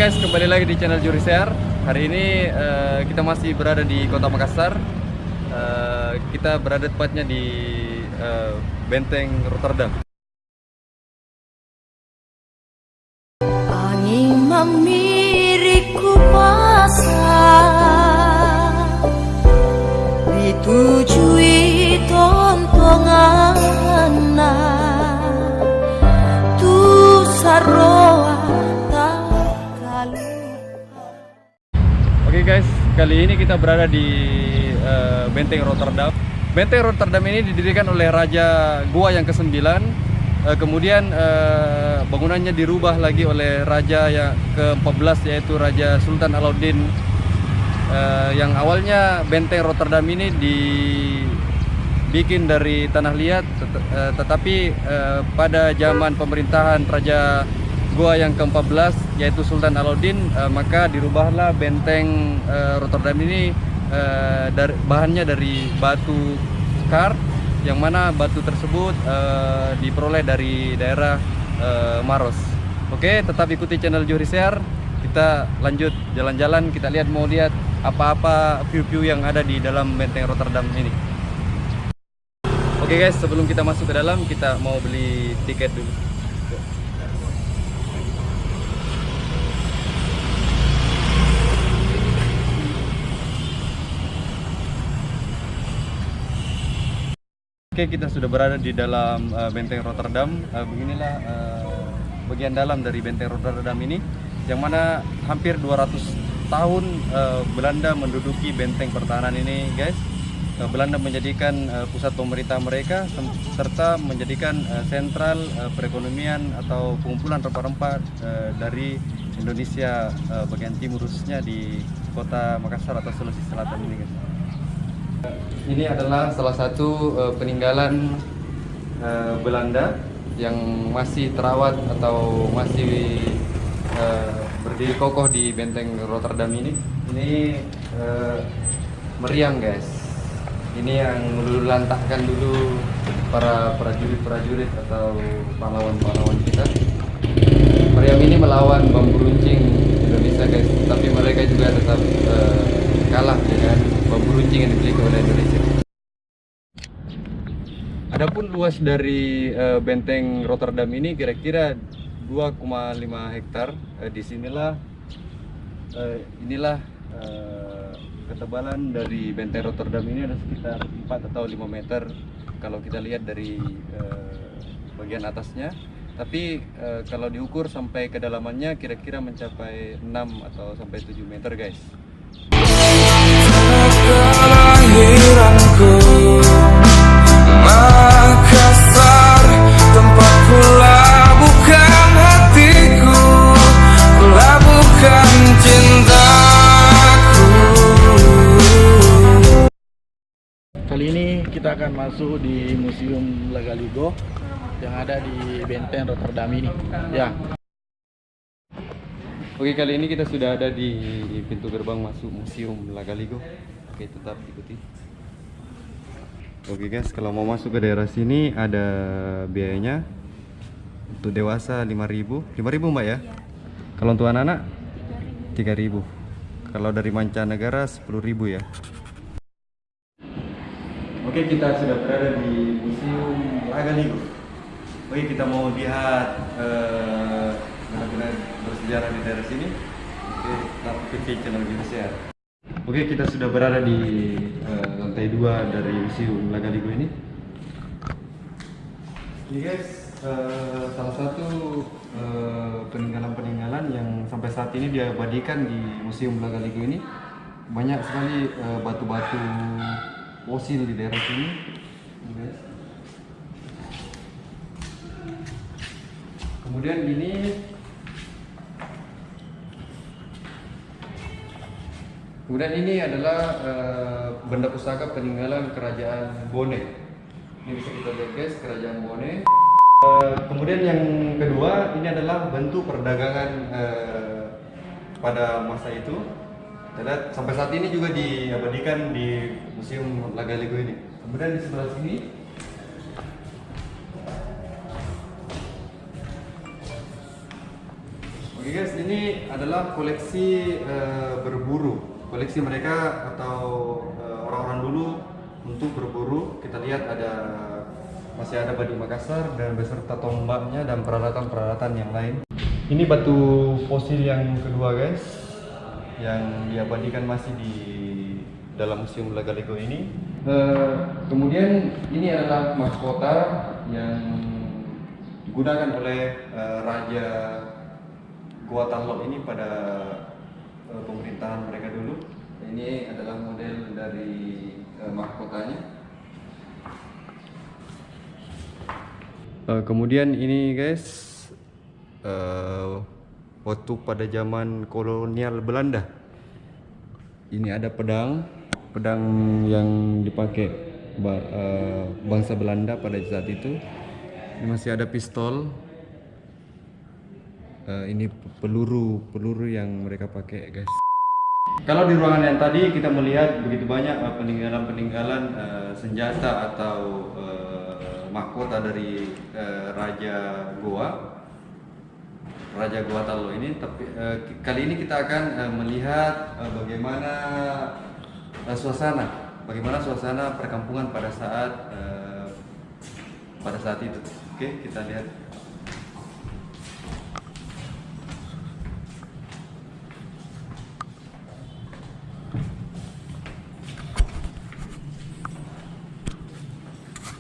guys, kembali lagi di channel Jurisear. Hari ini kita masih berada di Kota Makassar. Kita berada tepatnya di Benteng Rotterdam. Angin memiriku pasang ditujui tontongan tu saroa tak kalu. Oke guys, kali ini kita berada di Benteng Rotterdam. Benteng Rotterdam ini didirikan oleh Raja Goa yang ke-9. Kemudian bangunannya dirubah lagi oleh Raja yang ke-14, yaitu Raja Sultan Alauddin. Yang awalnya Benteng Rotterdam ini dibikin dari tanah liat, tetapi pada zaman pemerintahan Raja Goa yang ke-14, yaitu Sultan Alauddin, maka dirubahlah Benteng Rotterdam ini bahannya dari batu kar, yang mana batu tersebut diperoleh dari daerah Maros. Oke, tetap ikuti channel Jurisear. Kita lanjut jalan-jalan, kita mau lihat apa-apa view-view yang ada di dalam Benteng Rotterdam ini. Oke guys, sebelum kita masuk ke dalam, kita mau beli tiket dulu. Oke, kita sudah berada di dalam Benteng Rotterdam. Beginilah bagian dalam dari Benteng Rotterdam ini, yang mana hampir 200 tahun Belanda menduduki benteng pertahanan ini, guys. Belanda menjadikan pusat pemerintah mereka, serta menjadikan sentral perekonomian atau pengumpulan rempah-rempah dari Indonesia bagian timur, khususnya di Kota Makassar atau Sulawesi Selatan ini, guys. Ini adalah salah satu peninggalan Belanda yang masih terawat atau masih berdiri kokoh di Benteng Rotterdam ini. Ini meriam, guys. Ini yang meluluhlantahkan dulu para prajurit-prajurit atau pahlawan-pahlawan kita. Meriam ini melawan bambu runcing Indonesia, guys. Tapi mereka juga tetap kalah dengan bambu runcing yang dimiliki oleh Indonesia. Adapun luas dari Benteng Rotterdam ini kira-kira 2,5 hektar. Inilah ketebalan dari Benteng Rotterdam ini, ada sekitar 4 atau 5 meter kalau kita lihat dari bagian atasnya. Tapi kalau diukur sampai kedalamannya kira-kira mencapai 6 atau sampai 7 meter, guys. Kelahiranku Makassar, tempat pula bukan hatiku, pula bukan cintaku. Kali ini kita akan masuk di Museum Lagaligo yang ada di Benteng Rotterdam ini. Ya. Oke, kali ini kita sudah ada di pintu gerbang masuk Museum Lagaligo. Oke, tetap ikuti. Oke guys, kalau mau masuk ke daerah sini ada biayanya. Untuk dewasa 5.000 Mbak ya? Iya. Kalau untuk anak-anak 3.000. Kalau dari mancanegara 10.000 ya. Oke, kita sudah berada di Museum Lagaligo. Oke, kita mau lihat benar-benar bersejarah di daerah sini. Oke, tetap ikuti channel Jurisear. Oke, kita sudah berada di lantai 2 dari Museum Lagaligo ini. Ini guys, salah satu peninggalan-peninggalan yang sampai saat ini diabadikan di Museum Lagaligo ini. Banyak sekali batu-batu fosil di daerah sini. Ini guys. Kemudian ini adalah benda pusaka peninggalan Kerajaan Bone. Ini bisa kita lihat guys, Kerajaan Bone. Kemudian yang kedua, ini adalah bentuk perdagangan pada masa itu. Dan sampai saat ini juga diabadikan di Museum Lagaligo ini. Kemudian di sebelah sini Oke guys, ini adalah koleksi berburu. Koleksi mereka atau orang-orang dulu untuk berburu. Kita lihat masih ada Badik Makassar dan beserta tombaknya dan peralatan-peralatan yang lain. Ini batu fosil yang kedua guys, yang diabadikan masih di dalam Museum Lagaligo ini. Kemudian ini adalah mahkota yang digunakan oleh Raja Gua Talok ini pada pemerintahan mereka dulu. Ini adalah model dari mahkotanya. Kemudian ini guys, waktu pada zaman kolonial Belanda, ini ada pedang yang dipakai bangsa Belanda pada saat itu. Ini masih ada pistol. Ini peluru yang mereka pakai guys. Kalau di ruangan yang tadi kita melihat begitu banyak peninggalan senjata atau mahkota dari Raja Goa Talok ini. Tapi kali ini kita akan melihat bagaimana suasana perkampungan pada saat itu. Oke, kita lihat.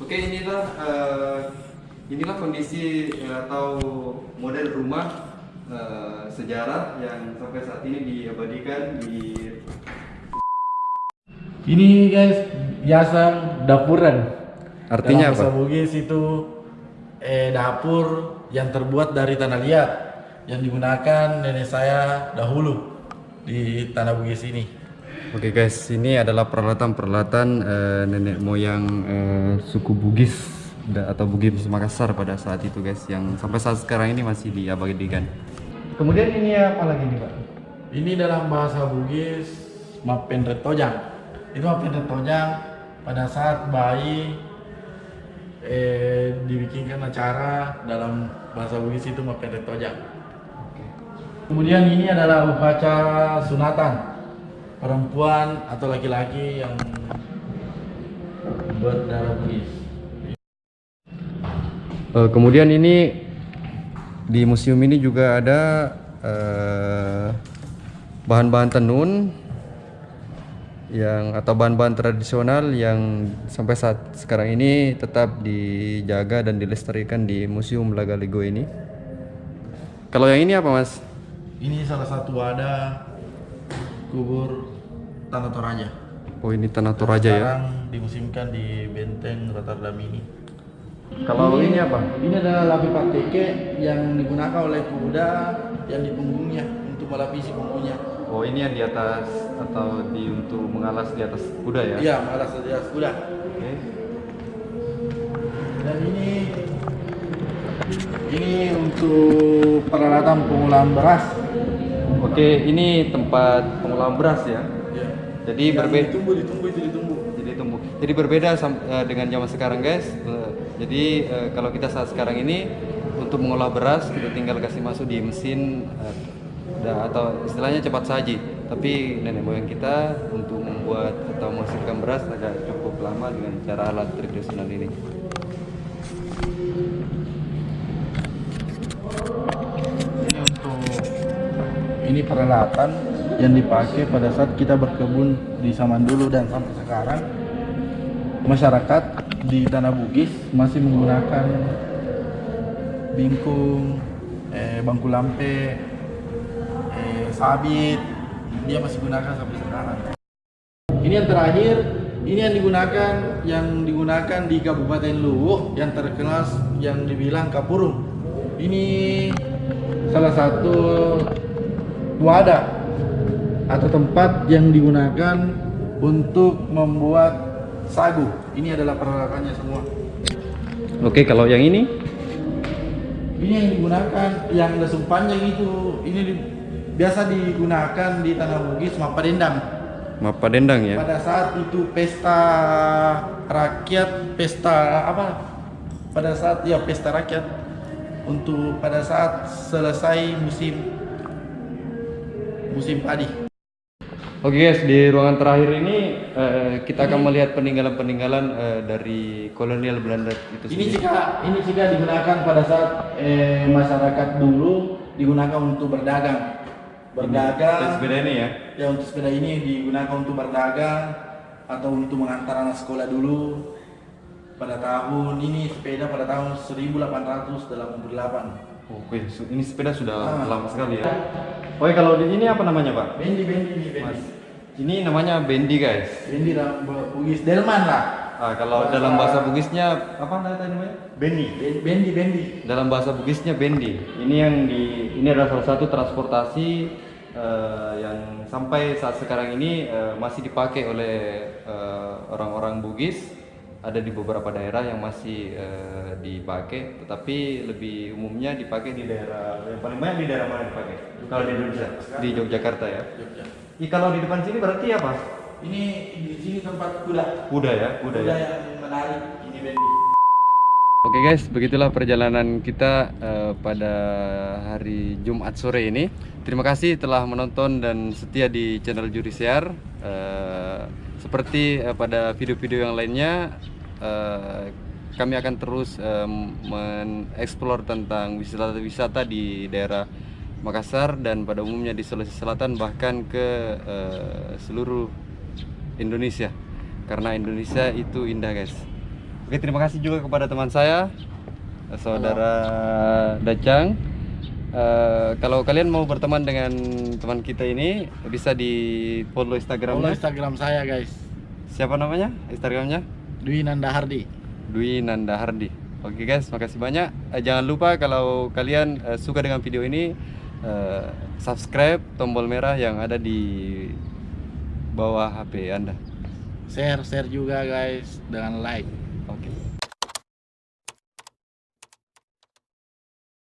Oke, inilah kondisi atau model rumah sejarah yang sampai saat ini diabadikan di. Ini guys, biasa dapuran. Artinya Dalam bahasa apa? Bugis itu dapur yang terbuat dari tanah liat yang digunakan nenek saya dahulu di tanah Bugis ini. Oke guys, ini adalah peralatan nenek moyang suku Bugis atau Bugis Makassar pada saat itu guys, yang sampai saat sekarang ini masih diabadikan. Kemudian ini apa lagi nih Pak? Ini dalam bahasa Bugis Mapendret Tojang. Itu Mapendret Tojang pada saat bayi dibikinkan acara dalam bahasa Bugis itu Mapendret Tojang. Kemudian ini adalah upacara sunatan perempuan atau laki-laki yang berdarah Bugis. Kemudian ini di museum ini juga ada bahan-bahan tenun atau bahan-bahan tradisional yang sampai saat sekarang ini tetap dijaga dan dilestarikan di Museum Lagaligo ini. Kalau yang ini apa Mas? Ini salah satu wadah kubur Tanah Toraja. Oh, ini Tanah Toraja ya. Sekarang dimuseumkan di Benteng Rotterdam ini. Kalau ini apa? Ini adalah lapis pateke yang digunakan oleh kuda yang di punggungnya untuk melapisi punggungnya. Oh, ini yang di atas atau untuk mengalas di atas kuda ya? Iya, mengalas di atas kuda. Oke. Dan ini untuk peralatan pengolahan beras. Oke, ini tempat pengolahan beras ya. Ya. Jadi Yang berbeda. ditumbuh. Jadi berbeda dengan zaman sekarang guys. Jadi kalau kita saat sekarang ini untuk mengolah beras kita tinggal kasih masuk di mesin atau istilahnya cepat saji. Tapi nenek moyang kita untuk membuat atau menghasilkan beras agak cukup lama dengan cara alat tradisional ini. Ini peralatan yang dipakai pada saat kita berkebun di zaman dulu dan sampai sekarang. Masyarakat di Tanah Bugis masih menggunakan bingkung, bangku lampe, sabit. Dia masih gunakan sampai sekarang. Ini yang terakhir, ini yang digunakan di Kabupaten Luwu yang terkenal yang dibilang Kapurung. Ini salah satu wadah atau tempat yang digunakan untuk membuat sagu. Ini adalah peralatannya semua. Oke, kalau yang ini? Ini yang digunakan, yang lesung panjang itu, ini biasa digunakan di Tanah Bugis Mapa Dendang. Mapa Dendang ya? Pada saat itu pesta rakyat, pesta apa? Pada saat pesta rakyat untuk pada saat selesai musim musim padi. Oke guys, di ruangan terakhir ini kita akan melihat peninggalan-peninggalan dari kolonial Belanda itu Ini sendiri. jika digunakan pada saat masyarakat dulu digunakan untuk berdagang. Dan sepeda ini ya. Ya, untuk sepeda ini digunakan untuk berdagang atau untuk mengantar anak sekolah dulu. Pada tahun ini sepeda pada tahun 1888. Oke, ini sepeda sudah lama sekali ya. Oke, kalau di ini apa namanya Pak? Bendi. Ini namanya bendi guys. Bendi dalam Bugis delman lah. Kalau dalam bahasa Bugisnya apa namanya? Bendi. Bendi. Dalam bahasa Bugisnya bendi. Ini adalah salah satu transportasi yang sampai saat sekarang ini masih dipakai oleh orang-orang Bugis. Ada di beberapa daerah yang masih dipakai, tetapi lebih umumnya dipakai di daerah yang paling banyak di daerah mana dipakai? Kalau di Indonesia, di Yogyakarta ya. Kalau di depan sini berarti apa? Ini di sini tempat kuda. Kuda ya. Yang menarik. Ini bendi. Oke guys, begitulah perjalanan kita pada hari Jumat sore ini. Terima kasih telah menonton dan setia di channel Juri Siar. Seperti pada video-video yang lainnya, kami akan terus mengeksplor tentang wisata-wisata di daerah Makassar dan pada umumnya di Sulawesi Selatan, bahkan ke seluruh Indonesia, karena Indonesia itu indah guys. Oke, terima kasih juga kepada teman saya, saudara Dacang. Kalau kalian mau berteman dengan teman kita ini, bisa di follow Instagramnya. Instagram saya guys. Siapa namanya Instagramnya? Dwi Nanda Hardi. Oke guys, makasih banyak. Jangan lupa kalau kalian suka dengan video ini, subscribe tombol merah yang ada di bawah HP Anda. Share juga guys dengan like.